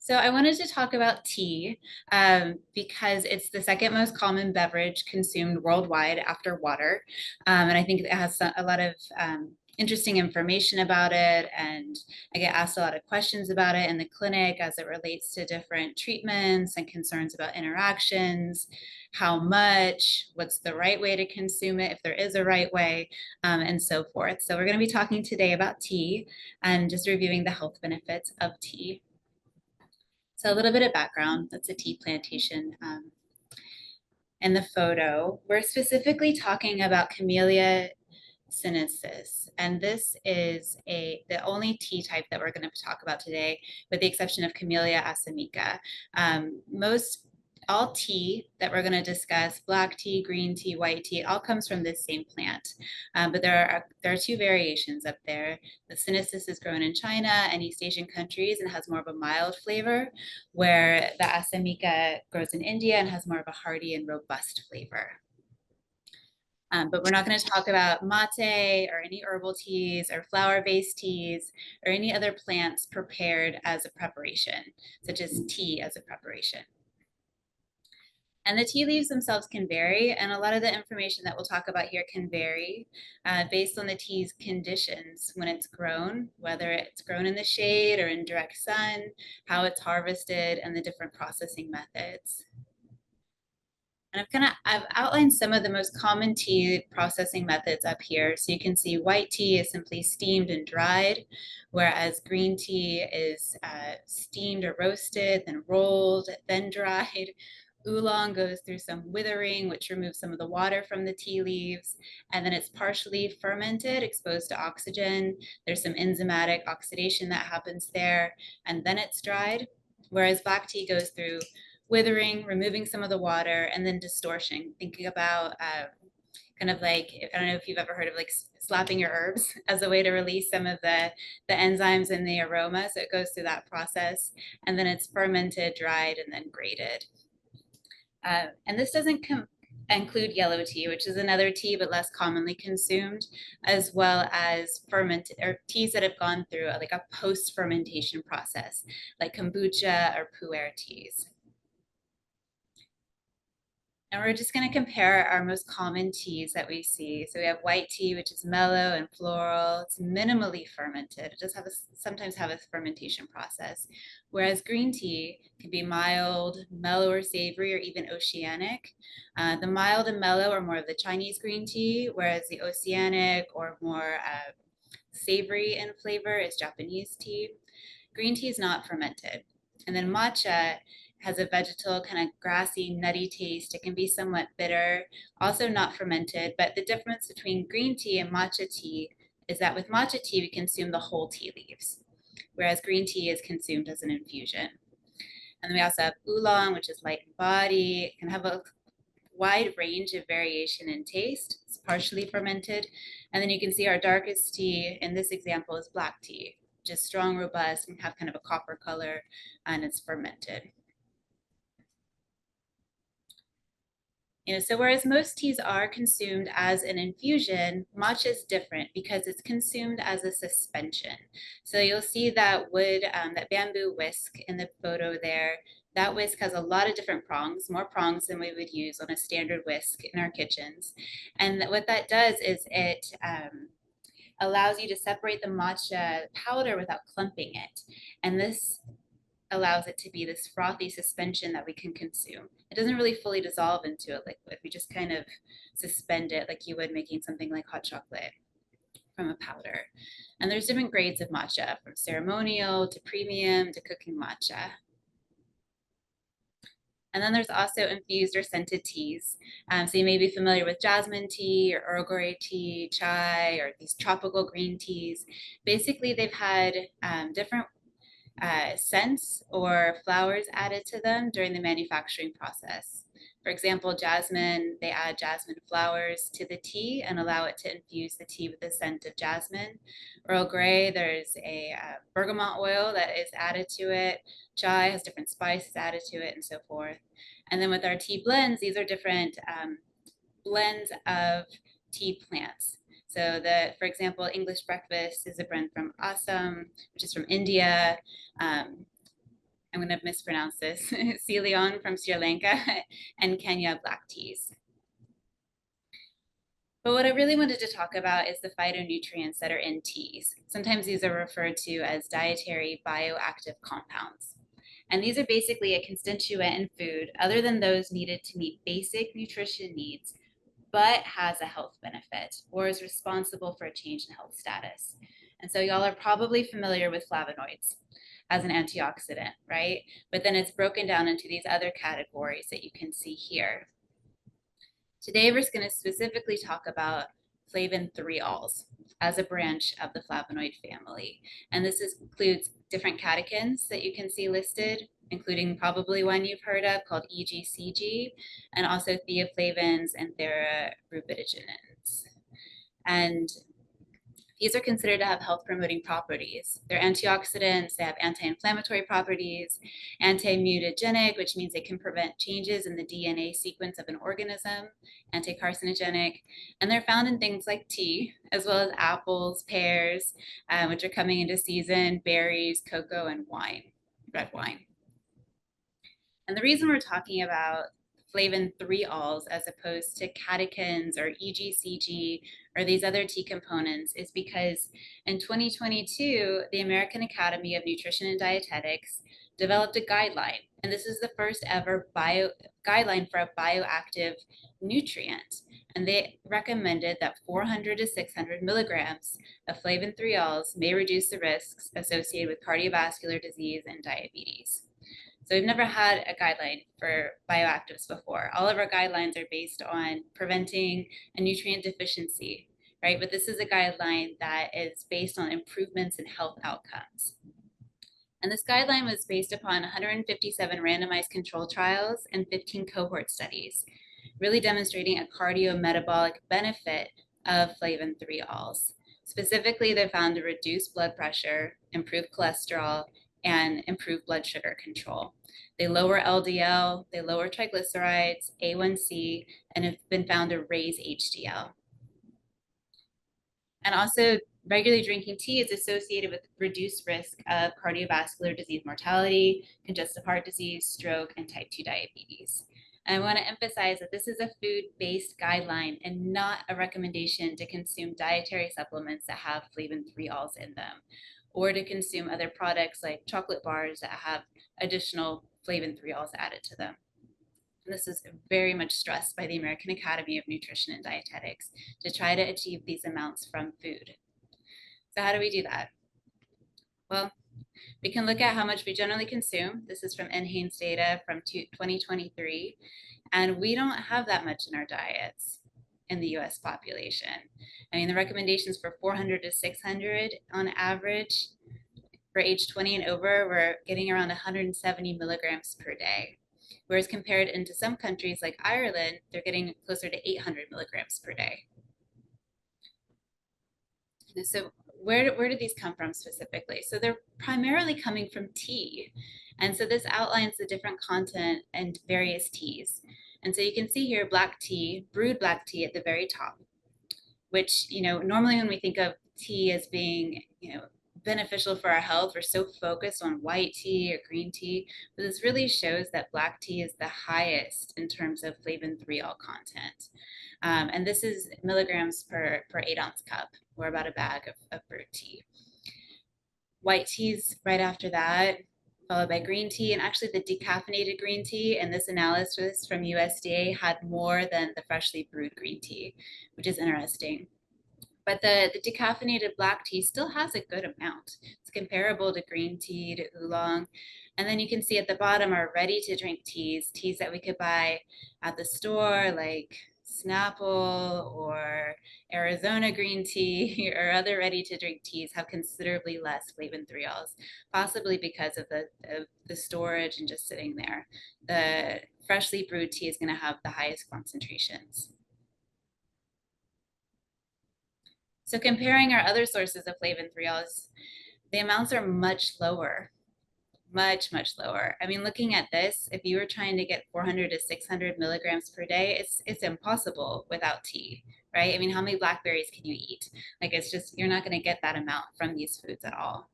So I wanted to talk about tea because it's the second most common beverage consumed worldwide after water. And I think it has a lot of interesting information about it. And I get asked a lot of questions about it in the clinic as it relates to different treatments and concerns about interactions, how much, what's the right way to consume it, if there is a right way, and so forth. So we're going to be talking today about tea and just reviewing the health benefits of tea. So a little bit of background, that's a tea plantation. In the photo, we're specifically talking about Camellia sinensis, and this is the only tea type that we're going to talk about today, with the exception of Camellia assamica. Most all tea that we're going to discuss, black tea, green tea, white tea, it all comes from this same plant. But there are two variations up there. The sinensis is grown in China and East Asian countries and has more of a mild flavor, where the assamica grows in India and has more of a hearty and robust flavor. But we're not going to talk about mate or any herbal teas or flower-based teas or any other plants prepared as a preparation, such as tea as a preparation. And the tea leaves themselves can vary, and a lot of the information that we'll talk about here can vary based on the tea's conditions when it's grown, whether it's grown in the shade or in direct sun, how it's harvested, and the different processing methods. And I've outlined some of the most common tea processing methods up here. So you can see white tea is simply steamed and dried, whereas green tea is steamed or roasted, then rolled, then dried. Oolong goes through some withering, which removes some of the water from the tea leaves, and then it's partially fermented, exposed to oxygen. There's some enzymatic oxidation that happens there, and then it's dried. Whereas black tea goes through withering, removing some of the water, and then distortion. Thinking about kind of like, I don't know if you've ever heard of like slapping your herbs as a way to release some of the enzymes and the aroma. So it goes through that process, and then it's fermented, dried, and then grated. And this doesn't include yellow tea, which is another tea but less commonly consumed, as well as fermented or teas that have gone through like a post-fermentation process, like kombucha or pu'er teas. And we're just going to compare our most common teas that we see. So we have white tea, which is mellow and floral. It's minimally fermented. It does sometimes have a fermentation process. Whereas green tea can be mild, mellow or savory, or even oceanic. The mild and mellow are more of the Chinese green tea, whereas the oceanic or more savory in flavor is Japanese tea. Green tea is not fermented. And then matcha has a vegetal kind of grassy, nutty taste. It can be somewhat bitter, also not fermented. But the difference between green tea and matcha tea is that with matcha tea, we consume the whole tea leaves, whereas green tea is consumed as an infusion. And then we also have oolong, which is light in body. It can have a wide range of variation in taste. It's partially fermented. And then you can see our darkest tea in this example is black tea, just strong, robust, and have kind of a copper color, and it's fermented. So whereas most teas are consumed as an infusion, matcha is different because it's consumed as a suspension. So you'll see that that bamboo whisk in the photo there. That whisk has a lot of different prongs, more prongs than we would use on a standard whisk in our kitchens. And what that does is it allows you to separate the matcha powder without clumping it. And this allows it to be this frothy suspension that we can consume. It doesn't really fully dissolve into a liquid. We just kind of suspend it like you would making something like hot chocolate from a powder. And there's different grades of matcha, from ceremonial to premium to cooking matcha. And then there's also infused or scented teas. So you may be familiar with jasmine tea or Earl Grey tea, chai, or these tropical green teas. Basically, they've had different scents or flowers added to them during the manufacturing process. For example, jasmine, they add jasmine flowers to the tea and allow it to infuse the tea with the scent of jasmine. Earl Grey, there's a bergamot oil that is added to it. Chai has different spices added to it and so forth. And then with our tea blends, these are different blends of tea plants. So for example, English breakfast is a blend from Assam, which is from India. I'm going to mispronounce this, Ceylon from Sri Lanka, and Kenya black teas. But what I really wanted to talk about is the phytonutrients that are in teas. Sometimes these are referred to as dietary bioactive compounds. And these are basically a constituent in food other than those needed to meet basic nutrition needs, but has a health benefit or is responsible for a change in health status. And so y'all are probably familiar with flavonoids as an antioxidant, right? But then it's broken down into these other categories that you can see here. Today, we're going to specifically talk about flavin 3-ols as a branch of the flavonoid family. And this includes different catechins that you can see listed, including probably one you've heard of called EGCG, and also theaflavins and therarubidinogens. And these are considered to have health promoting properties. They're antioxidants, they have anti-inflammatory properties, anti-mutagenic, which means they can prevent changes in the DNA sequence of an organism, anti-carcinogenic, and they're found in things like tea, as well as apples, pears, which are coming into season, berries, cocoa, and wine, red wine. And the reason we're talking about flavin 3-ols as opposed to catechins or EGCG or these other tea components is because in 2022, the American Academy of Nutrition and Dietetics developed a guideline. And this is the first ever guideline for a bioactive nutrient. And they recommended that 400 to 600 milligrams of flavin 3-ols may reduce the risks associated with cardiovascular disease and diabetes. So we've never had a guideline for bioactives before. All of our guidelines are based on preventing a nutrient deficiency, right? But this is a guideline that is based on improvements in health outcomes. And this guideline was based upon 157 randomized control trials and 15 cohort studies, really demonstrating a cardiometabolic benefit of flavin 3-ols. Specifically, they found to reduce blood pressure, improve cholesterol, and improve blood sugar control. They lower LDL, they lower triglycerides, A1C, and have been found to raise HDL. And also, regularly drinking tea is associated with reduced risk of cardiovascular disease mortality, congestive heart disease, stroke, and type 2 diabetes. And I want to emphasize that this is a food-based guideline and not a recommendation to consume dietary supplements that have flavin 3-ols in them, or to consume other products like chocolate bars that have additional flavin 3-ols added to them. And this is very much stressed by the American Academy of Nutrition and Dietetics to try to achieve these amounts from food. So how do we do that? Well, we can look at how much we generally consume. This is from NHANES data from 2023, and we don't have that much in our diets in the US population. I mean, the recommendations for 400 to 600 on average. For age 20 and over, we're getting around 170 milligrams per day. Whereas compared into some countries like Ireland, they're getting closer to 800 milligrams per day. So where do these come from specifically? So they're primarily coming from tea. And so this outlines the different content and various teas. And so you can see here black tea, brewed black tea at the very top, which, normally when we think of tea as being, beneficial for our health, we're so focused on white tea or green tea, but this really shows that black tea is the highest in terms of flavin 3-ol content. And this is milligrams per 8-ounce cup, or about a bag of brewed tea. White tea's right after that, followed by green tea, and actually the decaffeinated green tea in this analysis from USDA had more than the freshly brewed green tea, which is interesting. But the decaffeinated black tea still has a good amount. It's comparable to green tea, to oolong. And then you can see at the bottom are ready to drink teas that we could buy at the store, like Snapple or Arizona green tea or other ready to drink teas have considerably less flavin 3-ols, possibly because of the storage and just sitting there. The freshly brewed tea is going to have the highest concentrations. So comparing our other sources of flavin 3-ols, the amounts are much lower, much lower. I mean, looking at this, if you were trying to get 400 to 600 milligrams per day, it's impossible without tea, right? I mean, how many blackberries can you eat? Like, it's just, you're not going to get that amount from these foods at all.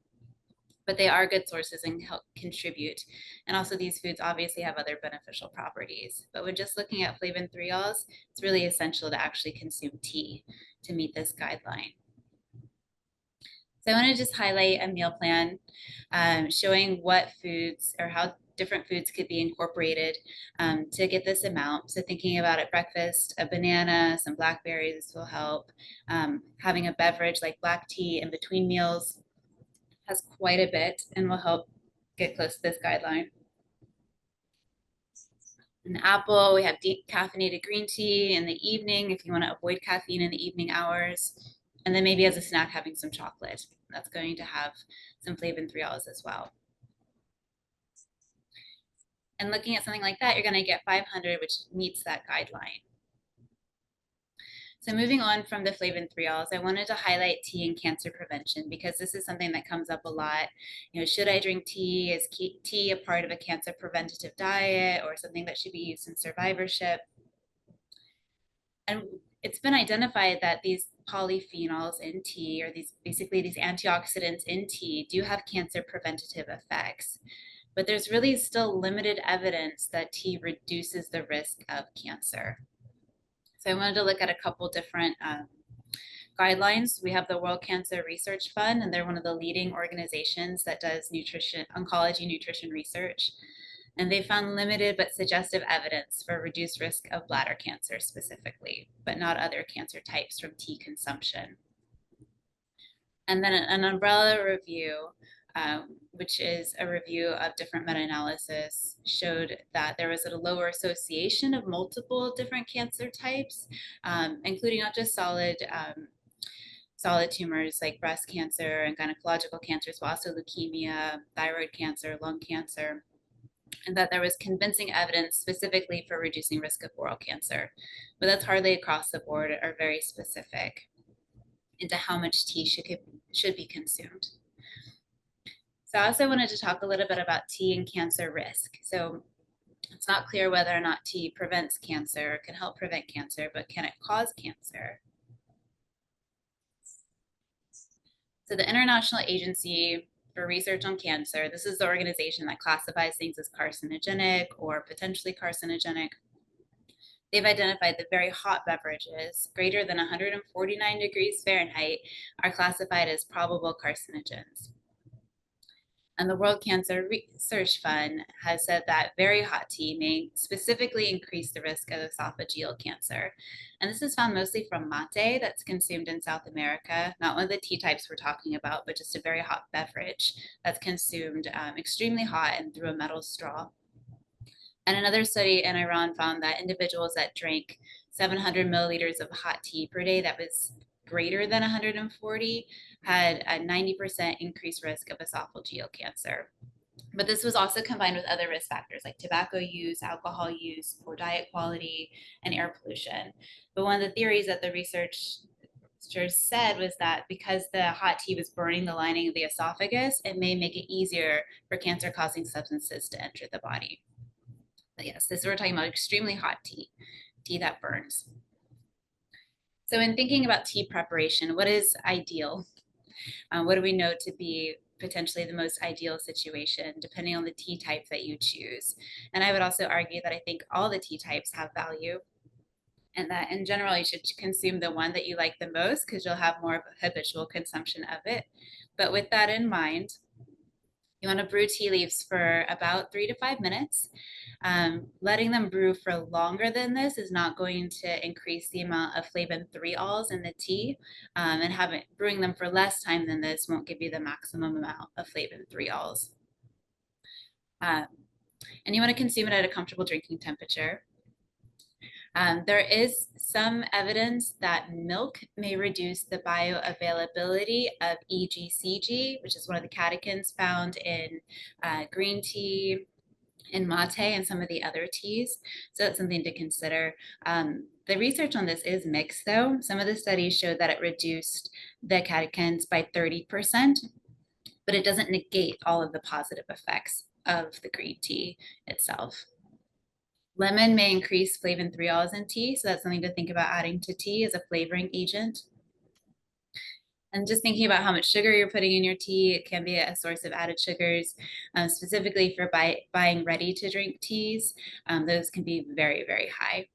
but they are good sources and help contribute. And also these foods obviously have other beneficial properties. But when just looking at flavin 3-ols, it's really essential to actually consume tea to meet this guideline. So I want to just highlight a meal plan showing what foods or how different foods could be incorporated to get this amount. So thinking about at breakfast, a banana, some blackberries will help. Having a beverage like black tea in between meals has quite a bit and will help get close to this guideline. An apple, we have decaffeinated green tea in the evening if you want to avoid caffeine in the evening hours. And then maybe as a snack, having some chocolate. That's going to have some flavin 3-ols as well. And looking at something like that, you're going to get 500, which meets that guideline. So moving on from the flavin 3-ols, I wanted to highlight tea and cancer prevention because this is something that comes up a lot. You know, should I drink tea? Is tea a part of a cancer preventative diet or something that should be used in survivorship? And it's been identified that these polyphenols in tea, or these basically these antioxidants in tea, do have cancer preventative effects. But there's really still limited evidence that tea reduces the risk of cancer. So I wanted to look at a couple different guidelines. We have the World Cancer Research Fund, and they're one of the leading organizations that does oncology nutrition research. And they found limited but suggestive evidence for reduced risk of bladder cancer specifically, but not other cancer types from tea consumption. And then an umbrella review, which is a review of different meta-analysis, showed that there was a lower association of multiple different cancer types, including not just solid tumors like breast cancer and gynecological cancers, but also leukemia, thyroid cancer, lung cancer, and that there was convincing evidence specifically for reducing risk of oral cancer. But that's hardly across the board or very specific into how much tea should be consumed. So I also wanted to talk a little bit about tea and cancer risk. So it's not clear whether or not tea prevents cancer, can help prevent cancer, but can it cause cancer? So the International Agency for Research on Cancer, this is the organization that classifies things as carcinogenic or potentially carcinogenic. They've identified that very hot beverages greater than 149 degrees Fahrenheit are classified as probable carcinogens. And the World Cancer Research Fund has said that very hot tea may specifically increase the risk of esophageal cancer. And this is found mostly from mate that's consumed in South America, not one of the tea types we're talking about, but just a very hot beverage that's consumed extremely hot and through a metal straw. And another study in Iran found that individuals that drank 700 milliliters of hot tea per day that was greater than 140 had a 90% increased risk of esophageal cancer. But this was also combined with other risk factors like tobacco use, alcohol use, poor diet quality, and air pollution. But one of the theories that the researchers said was that because the hot tea was burning the lining of the esophagus, it may make it easier for cancer-causing substances to enter the body. But yes, we're talking about extremely hot tea, tea that burns. So in thinking about tea preparation, what is ideal? What do we know to be potentially the most ideal situation, depending on the tea type that you choose? And I would also argue that I think all the tea types have value, and that in general, you should consume the one that you like the most because you'll have more of a habitual consumption of it. But with that in mind, you want to brew tea leaves for about 3 to 5 minutes. Letting them brew for longer than this is not going to increase the amount of flavin 3-ols in the tea, and brewing them for less time than this won't give you the maximum amount of flavin 3-ols. And you want to consume it at a comfortable drinking temperature. There is some evidence that milk may reduce the bioavailability of EGCG, which is one of the catechins found in green tea, in mate, and some of the other teas. So that's something to consider. The research on this is mixed though. Some of the studies showed that it reduced the catechins by 30%, but it doesn't negate all of the positive effects of the green tea itself. Lemon may increase flavin 3-ols in tea, so that's something to think about adding to tea as a flavoring agent. And just thinking about how much sugar you're putting in your tea, it can be a source of added sugars, specifically for buying ready to drink teas. Those can be very, very high.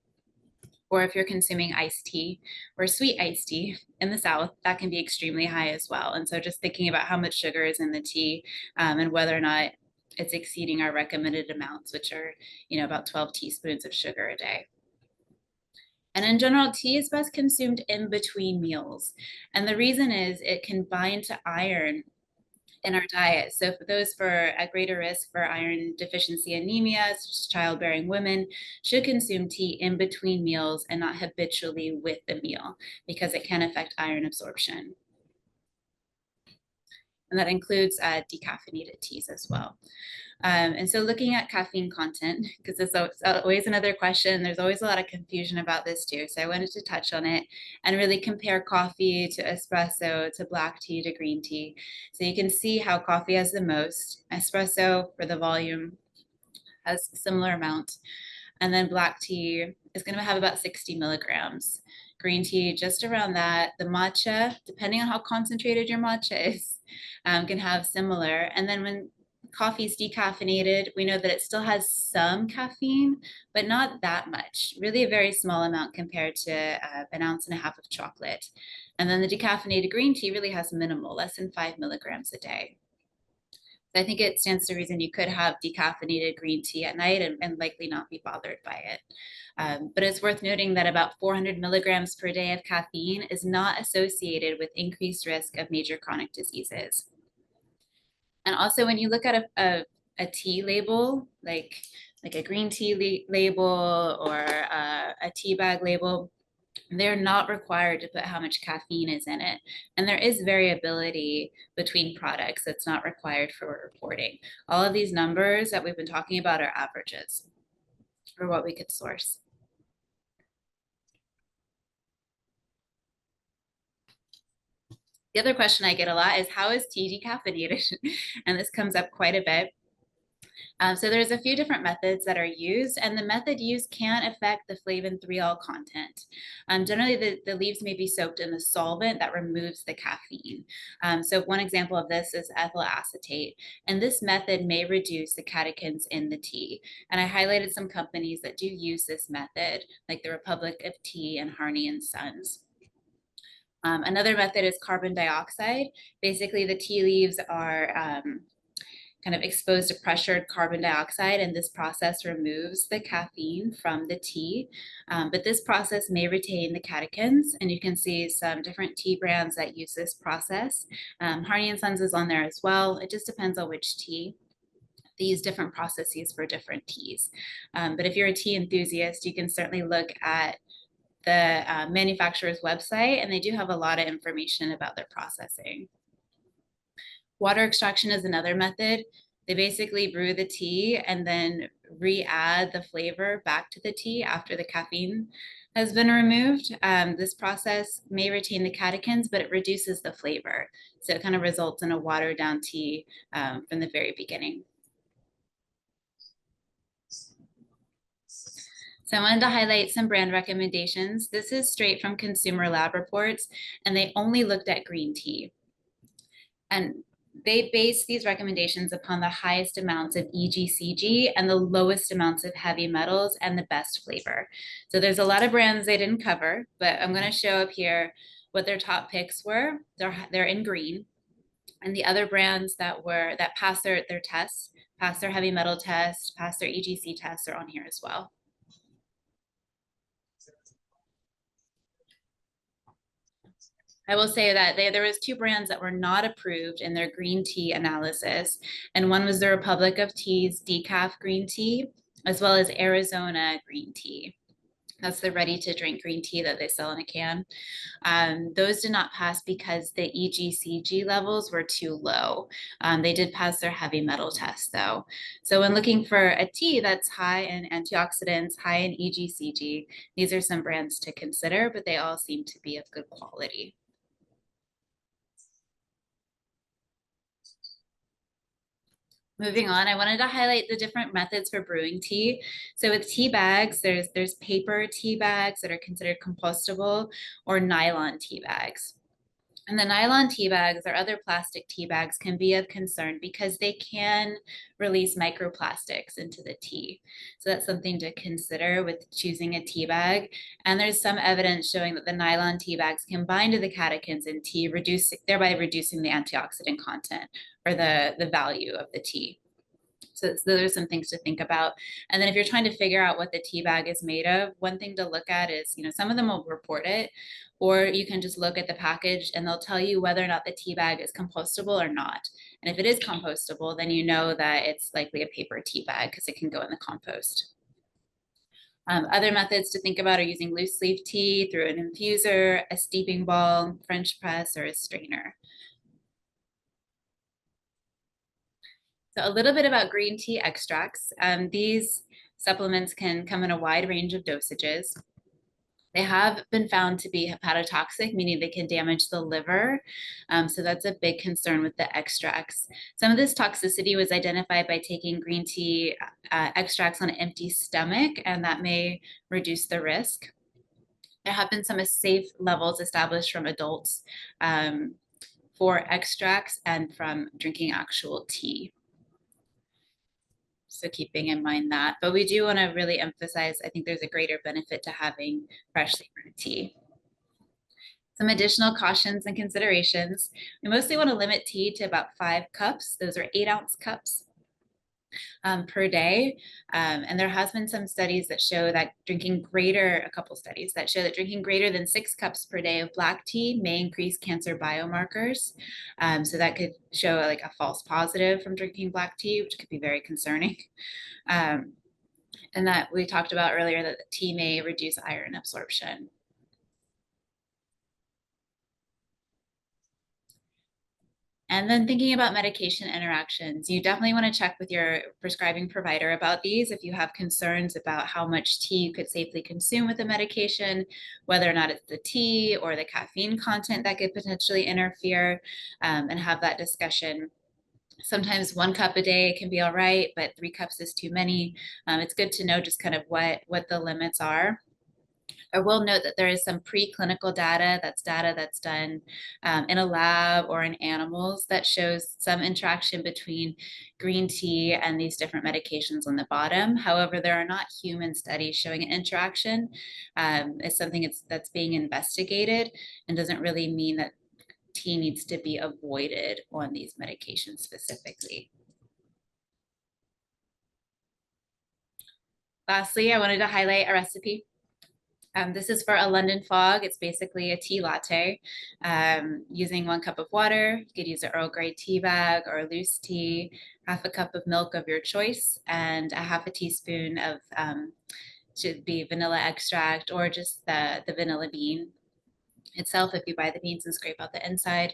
Or if you're consuming iced tea or sweet iced tea in the South, that can be extremely high as well. And so just thinking about how much sugar is in the tea and whether or not it's exceeding our recommended amounts, which are, about 12 teaspoons of sugar a day. And in general, tea is best consumed in between meals. And the reason is it can bind to iron in our diet. So for those at greater risk for iron deficiency anemia, such as childbearing women, should consume tea in between meals and not habitually with the meal because it can affect iron absorption. And that includes decaffeinated teas as well. And so looking at caffeine content, because it's always another question, there's always a lot of confusion about this too. So I wanted to touch on it and really compare coffee to espresso, to black tea, to green tea. So you can see how coffee has the most, espresso for the volume has a similar amount. And then black tea is going to have about 60 milligrams. Green tea, just around that. The matcha, depending on how concentrated your matcha is, can have similar. And then when coffee is decaffeinated, we know that it still has some caffeine, but not that much. Really a very small amount compared to an ounce and a half of chocolate. And then the decaffeinated green tea really has minimal, less than 5 milligrams a day. I think it stands to reason you could have decaffeinated green tea at night and likely not be bothered by it. But it's worth noting that about 400 milligrams per day of caffeine is not associated with increased risk of major chronic diseases. And also when you look at a tea label, like a green tea label or a tea bag label, they're not required to put how much caffeine is in it. And there is variability between products that's not required for reporting. All of these numbers that we've been talking about are averages for what we could source. The other question I get a lot is how is tea decaffeinated? And this comes up quite a bit. So there's a few different methods that are used, and the method used can affect the flavin 3-ol content. Generally, the leaves may be soaked in a solvent that removes the caffeine. So one example of this is ethyl acetate, and this method may reduce the catechins in the tea. And I highlighted some companies that do use this method, like the Republic of Tea and Harney and Sons. Another method is carbon dioxide. Basically, the tea leaves are kind of exposed to pressured carbon dioxide, and this process removes the caffeine from the tea. But this process may retain the catechins, and you can see some different tea brands that use this process. Harney and Sons is on there as well. It just depends on which tea. They use different processes for different teas. But if you're a tea enthusiast, you can certainly look at the manufacturer's website, and they do have a lot of information about their processing. Water extraction is another method. They basically brew the tea and then re-add the flavor back to the tea after the caffeine has been removed. This process may retain the catechins, but it reduces the flavor. So it kind of results in a watered down tea from the very beginning. So I wanted to highlight some brand recommendations. This is straight from Consumer Lab reports, and they only looked at green tea. And they base these recommendations upon the highest amounts of EGCG and the lowest amounts of heavy metals and the best flavor. So there's a lot of brands they didn't cover, but I'm going to show up here what their top picks were. They're in green. And the other brands that passed their tests, passed their heavy metal test, passed their EGC tests are on here as well. I will say that there was 2 brands that were not approved in their green tea analysis. And one was the Republic of Tea's decaf green tea, as well as Arizona green tea. That's the ready to drink green tea that they sell in a can. Those did not pass because the EGCG levels were too low. They did pass their heavy metal test though. So when looking for a tea that's high in antioxidants, high in EGCG, these are some brands to consider, but they all seem to be of good quality. Moving on, I wanted to highlight the different methods for brewing tea. So with tea bags, there's paper tea bags that are considered compostable or nylon tea bags. And the nylon tea bags or other plastic tea bags can be of concern because they can release microplastics into the tea. So that's something to consider with choosing a tea bag. And there's some evidence showing that the nylon tea bags can bind to the catechins in tea, thereby reducing the antioxidant content or the value of the tea. So those are some things to think about. And then if you're trying to figure out what the tea bag is made of, one thing to look at is, some of them will report it, or you can just look at the package and they'll tell you whether or not the tea bag is compostable or not. And if it is compostable, then you know that it's likely a paper tea bag because it can go in the compost. Other methods to think about are using loose leaf tea through an infuser, a steeping ball, French press, or a strainer. So a little bit about green tea extracts. These supplements can come in a wide range of dosages. They have been found to be hepatotoxic, meaning they can damage the liver. So that's a big concern with the extracts. Some of this toxicity was identified by taking green tea extracts on an empty stomach, and that may reduce the risk. There have been some safe levels established from adults for extracts and from drinking actual tea. So keeping in mind that, but we do want to really emphasize, I think there's a greater benefit to having freshly brewed tea. Some additional cautions and considerations. We mostly want to limit tea to about 5 cups. Those are 8-ounce cups per day. And there has been some studies that show that a couple studies that show that drinking greater than 6 cups per day of black tea may increase cancer biomarkers. So that could show like a false positive from drinking black tea, which could be very concerning. And that we talked about earlier that the tea may reduce iron absorption. And then thinking about medication interactions, you definitely want to check with your prescribing provider about these if you have concerns about how much tea you could safely consume with a medication, whether or not it's the tea or the caffeine content that could potentially interfere, and have that discussion. Sometimes 1 cup a day can be all right, but 3 cups is too many. It's good to know just kind of what the limits are. I will note that there is some preclinical data that's done in a lab or in animals that shows some interaction between green tea and these different medications on the bottom. However, there are not human studies showing an interaction. It's something that's being investigated and doesn't really mean that tea needs to be avoided on these medications specifically. Lastly, I wanted to highlight a recipe. This is for a London fog. It's basically a tea latte using 1 cup of water. You could use an Earl Grey tea bag or loose tea, half a cup of milk of your choice, and a half a teaspoon of should be vanilla extract or just the vanilla bean itself if you buy the beans and scrape out the inside.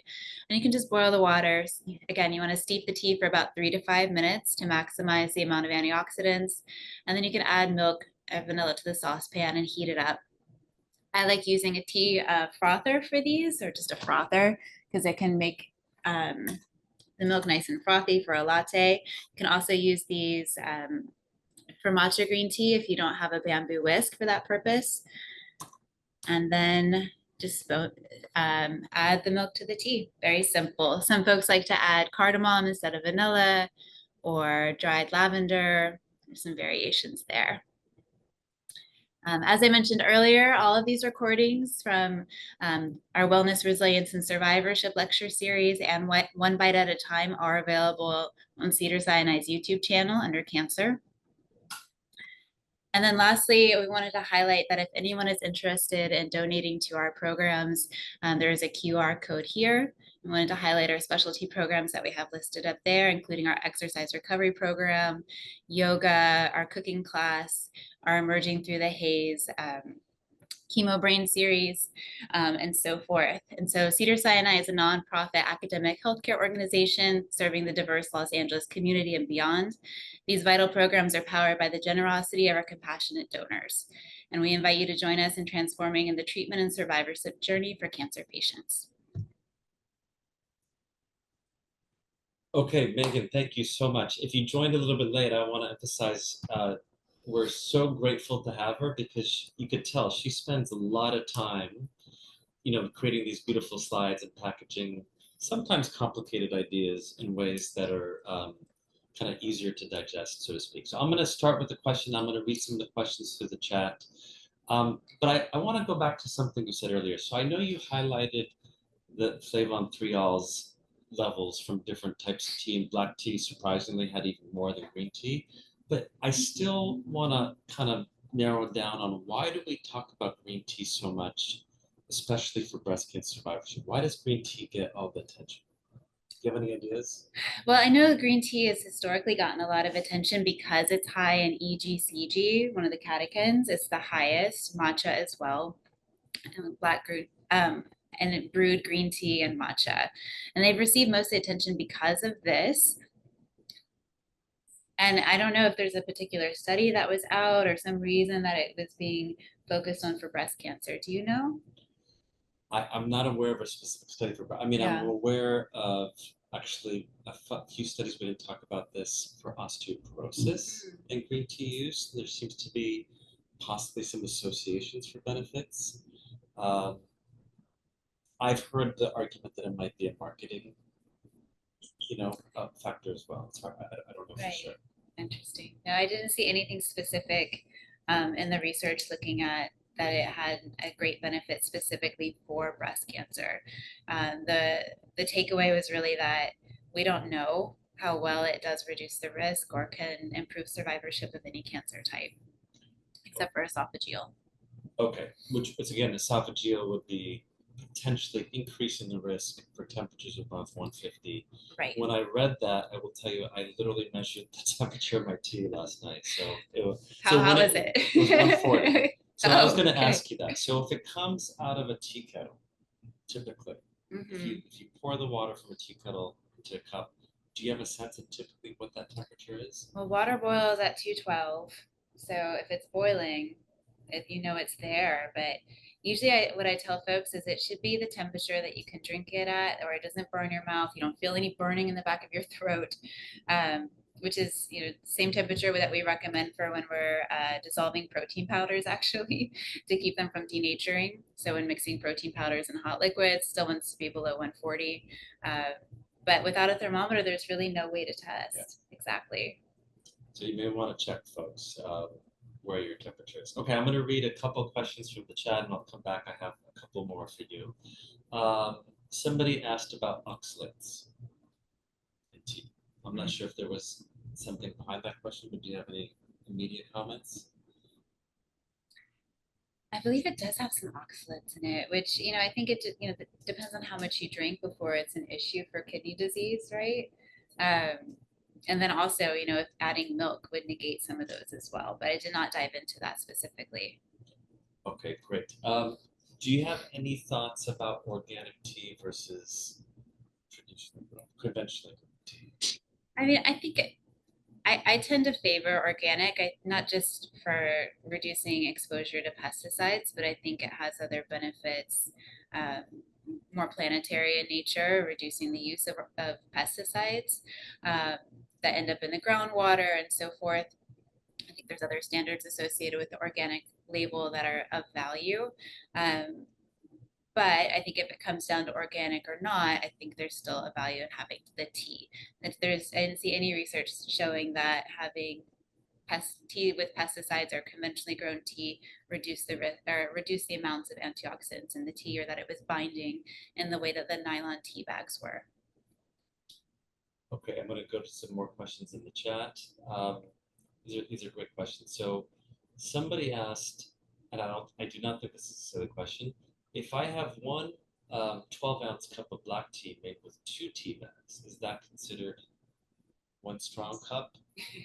And you can just boil the water. Again, you want to steep the tea for about 3 to 5 minutes to maximize the amount of antioxidants. And then you can add milk and vanilla to the saucepan and heat it up. I like using a tea frother for these, or just a frother, because it can make the milk nice and frothy for a latte. You can also use these for matcha green tea if you don't have a bamboo whisk for that purpose. And then just add the milk to the tea. Very simple. Some folks like to add cardamom instead of vanilla or dried lavender. There's some variations there. As I mentioned earlier, all of these recordings from our Wellness, Resilience, and Survivorship lecture series and One Bite at a Time are available on Cedars Sinai's YouTube channel under Cancer. And then lastly, we wanted to highlight that if anyone is interested in donating to our programs, there is a QR code here. We wanted to highlight our specialty programs that we have listed up there, including our exercise recovery program, yoga, our cooking class, our Emerging Through the Haze chemo brain series, and so forth. And so Cedars Sinai is a nonprofit academic healthcare organization serving the diverse Los Angeles community and beyond. These vital programs are powered by the generosity of our compassionate donors. And we invite you to join us in transforming in the treatment and survivorship journey for cancer patients. Okay, Megan, thank you so much. If you joined a little bit late, I want to emphasize we're so grateful to have her because you could tell she spends a lot of time creating these beautiful slides and packaging sometimes complicated ideas in ways that are kind of easier to digest, so to speak. So I'm going to start with the question. I'm going to read some of the questions through the chat. But I want to go back to something you said earlier. So I know you highlighted the flavon-3-ols levels from different types of tea, and black tea surprisingly had even more than green tea. But I still want to kind of narrow it down on why do we talk about green tea so much, especially for breast cancer survivorship? Why does green tea get all the attention? Do you have any ideas? Well, I know green tea has historically gotten a lot of attention because it's high in EGCG, one of the catechins. It's the highest, matcha as well, and and brewed green tea and matcha. And they've received most of the attention because of this. And I don't know if there's a particular study that was out or some reason that it was being focused on for breast cancer. Do you know? I'm not aware of a specific study for, I mean, I'm Yeah. aware of actually few studies. We didn't talk about this for osteoporosis and green tea use. There seems to be possibly some associations for benefits. Um, I've heard the argument that it might be a marketing, factor as well. It's hard. I don't know for Right. sure. Interesting. No, I didn't see anything specific in the research looking at that it had a great benefit specifically for breast cancer. The takeaway was really that we don't know how well it does reduce the risk or can improve survivorship of any cancer type, except for esophageal. Okay, which again, esophageal would be potentially increasing the risk for temperatures above 150. Right. When I read that, I will tell you, I literally measured the temperature of my tea last night. How So hot when was it was 140. it? So I was Oh, going to okay. ask you that. So if it comes out of a tea kettle, typically, Hmm. if you pour the water from a tea kettle into a cup, do you have a sense of typically what that temperature is? Well, water boils at 212. So if it's boiling, it's there. But usually what I tell folks is it should be the temperature that you can drink it at, or it doesn't burn your mouth. You don't feel any burning in the back of your throat, which is, same temperature that we recommend for when we're dissolving protein powders, actually, to keep them from denaturing. So when mixing protein powders and hot liquids, still wants to be below 140. But without a thermometer, there's really no way to test exactly. So you may want to check, folks, where your temperature is. Okay, I'm going to read a couple questions from the chat, and I'll come back. I have a couple more for you. Somebody asked about oxalates in tea. I'm not sure if there was something behind that question, but do you have any immediate comments? I believe it does have some oxalates in it, which, I think depends on how much you drink before it's an issue for kidney disease, right? Um, and then also, if adding milk would negate some of those as well, but I did not dive into that specifically. Okay, great. Do you have any thoughts about organic tea versus conventional tea? I mean, I think I tend to favor organic, not just for reducing exposure to pesticides, but I think it has other benefits, um, more planetary in nature, reducing the use of pesticides um, that end up in the groundwater and so forth. I think there's other standards associated with the organic label that are of value. Um, but I think if it comes down to organic or not, I think there's still a value in having the tea. I didn't see any research showing that having tea with pesticides or conventionally grown tea reduce the risk or reduce the amounts of antioxidants in the tea, or that it was binding in the way that the nylon tea bags were. Okay, I'm going to go to some more questions in the chat. These are great questions. So somebody asked, and I do not think this is a silly question. If I have one 12-ounce cup of black tea made with 2 tea bags, is that considered one strong cup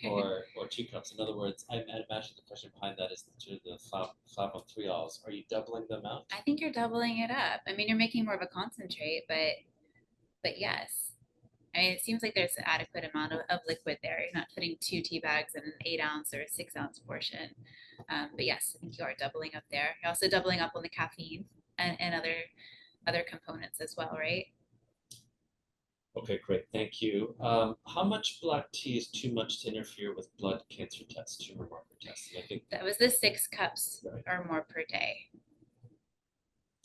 or 2 cups? In other words, I imagine the question behind that is the flavon-3-ols. Are you doubling them out? I think you're doubling it up. I mean, you're making more of a concentrate, but yes. I mean, it seems like there's an adequate amount of liquid there. You're not putting 2 tea bags in an 8-ounce or a 6-ounce portion. But yes, I think you are doubling up there. You're also doubling up on the caffeine and other components as well, right? Okay, great. Thank you. How much black tea is too much to interfere with blood cancer tests, tumor marker tests? And I think That was the 6 cups right. or more per day.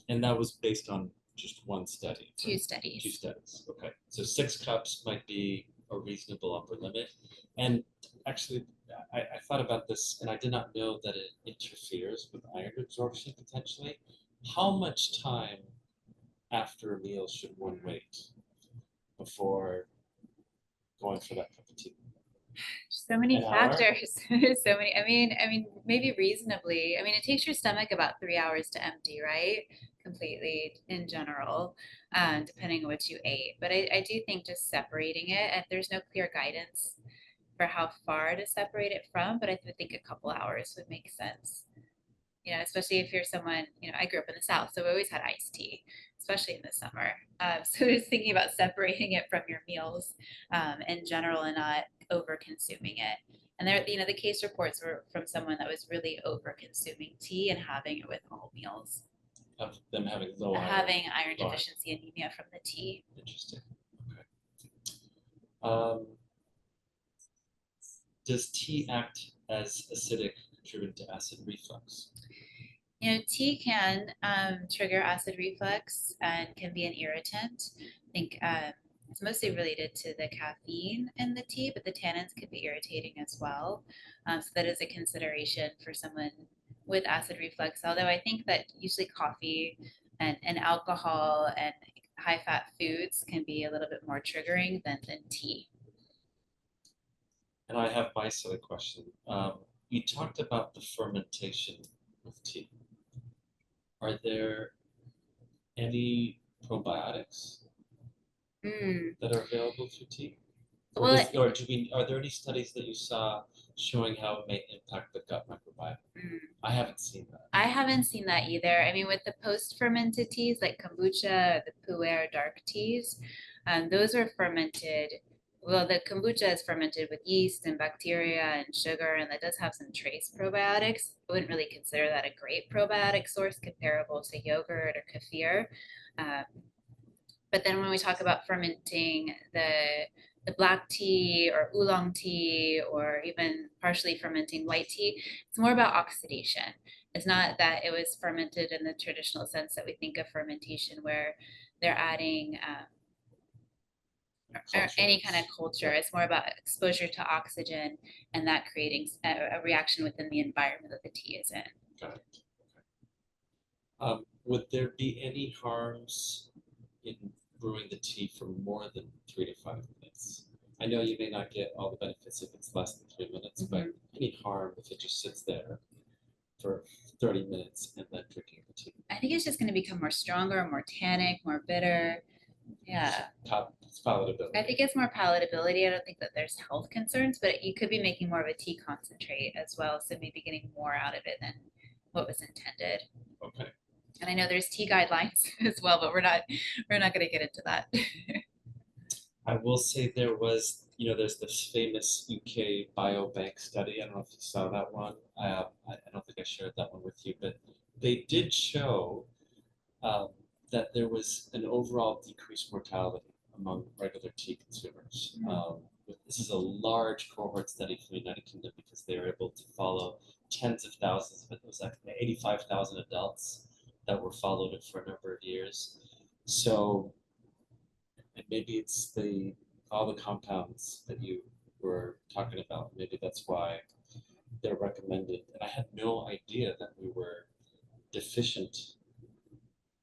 And that was based on just one study. Two Two studies. studies. Okay. So 6 cups might be a reasonable upper limit. And actually, I thought about this and I did not know that it interferes with iron absorption potentially. How much time after a meal should one wait before going for that cup of tea? So many An hour? factors. So many. I mean, maybe reasonably. I mean, it takes your stomach about 3 hours to empty, right? Completely in general, depending on what you ate. But I do think just separating it, and there's no clear guidance for how far to separate it from, but I would think a couple hours would make sense. Especially if you're someone, I grew up in the South, so we always had iced tea, especially in the summer. So just thinking about separating it from your meals in general and not over consuming it. And there, the case reports were from someone that was really over consuming tea and having it with all meals, Of them having low iron. having iron Low iron. deficiency anemia from the tea. Interesting. Okay. Um, does tea act as acidic, contribute to acid reflux? Tea can trigger acid reflux and can be an irritant. I think it's mostly related to the caffeine in the tea, but the tannins could be irritating as well. So that is a consideration for someone with acid reflux. Although I think that usually coffee and alcohol and high fat foods can be a little bit more triggering than tea. And I have my silly question. You talked about the fermentation of tea. Are there any probiotics Mm. that are available through tea? Well, Are there any studies that you saw showing how it may impact the gut microbiome? mm, I haven't seen that. I haven't seen that either. I mean, with the post-fermented teas like kombucha, the pu'er dark teas, those are fermented. Well, the kombucha is fermented with yeast and bacteria and sugar, and that does have some trace probiotics. I wouldn't really consider that a great probiotic source comparable to yogurt or kefir. Um, but then when we talk about fermenting the black tea or oolong tea or even partially fermenting white tea, it's more about oxidation. It's not that it was fermented in the traditional sense that we think of fermentation, where they're adding or any kind of culture. It's more about exposure to oxygen and that creating a reaction within the environment that the tea is in. Got it. Would there be any harms in brewing the tea for more than 3 to 5 minutes? I know you may not get all the benefits if it's less than 3 minutes, but any harm if it just sits there for 30 minutes and then drinking the tea? I think it's just going to become more stronger, more tannic, more bitter. Yeah. It's palatability. I think it's more palatability. I don't think that there's health concerns, but you could be making more of a tea concentrate as well. So maybe getting more out of it than what was intended. Okay. And I know there's tea guidelines as well, but we're not going to get into that. I will say there's this famous UK biobank study. I don't know if you saw that one. I don't think I shared that one with you, but they did show that there was an overall decreased mortality among regular tea consumers. This is a large cohort study from the United Kingdom because they were able to follow tens of thousands of it. It was like 85,000 adults that were followed for a number of years. So and maybe it's all the compounds that you were talking about. Maybe that's why they're recommended. And I had no idea that we were deficient.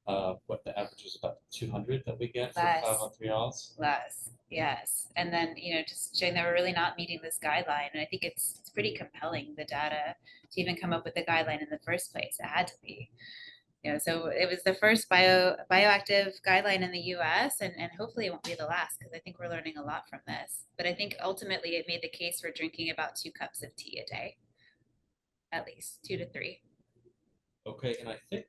What the average was about 200 that we get for Less. 513Ls. Less, yes. And then, just showing that we're really not meeting this guideline. And I think it's pretty compelling, the data, to even come up with the guideline in the first place. It had to be. So it was the first bioactive guideline in the US, and hopefully it won't be the last because I think we're learning a lot from this. But I think ultimately it made the case for drinking about 2 cups of tea a day, at least 2 to 3. Okay, and I think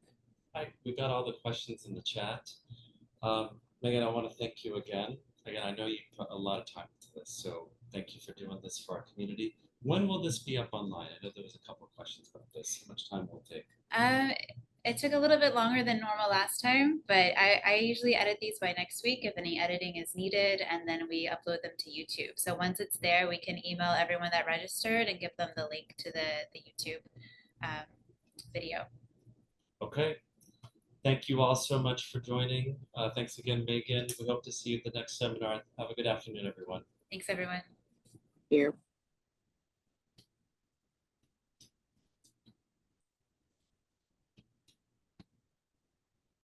we got all the questions in the chat. Megan, I want to thank you again. Again, I know you put a lot of time into this, so thank you for doing this for our community. When will this be up online? I know there was a couple of questions about this. How much time will it take? It took a little bit longer than normal last time, but I usually edit these by next week if any editing is needed, and then we upload them to YouTube. So once it's there, we can email everyone that registered and give them the link to the YouTube video. Okay. Thank you all so much for joining. Thanks again, Megan. We hope to see you at the next seminar. Have a good afternoon, everyone. Thanks, everyone. Here.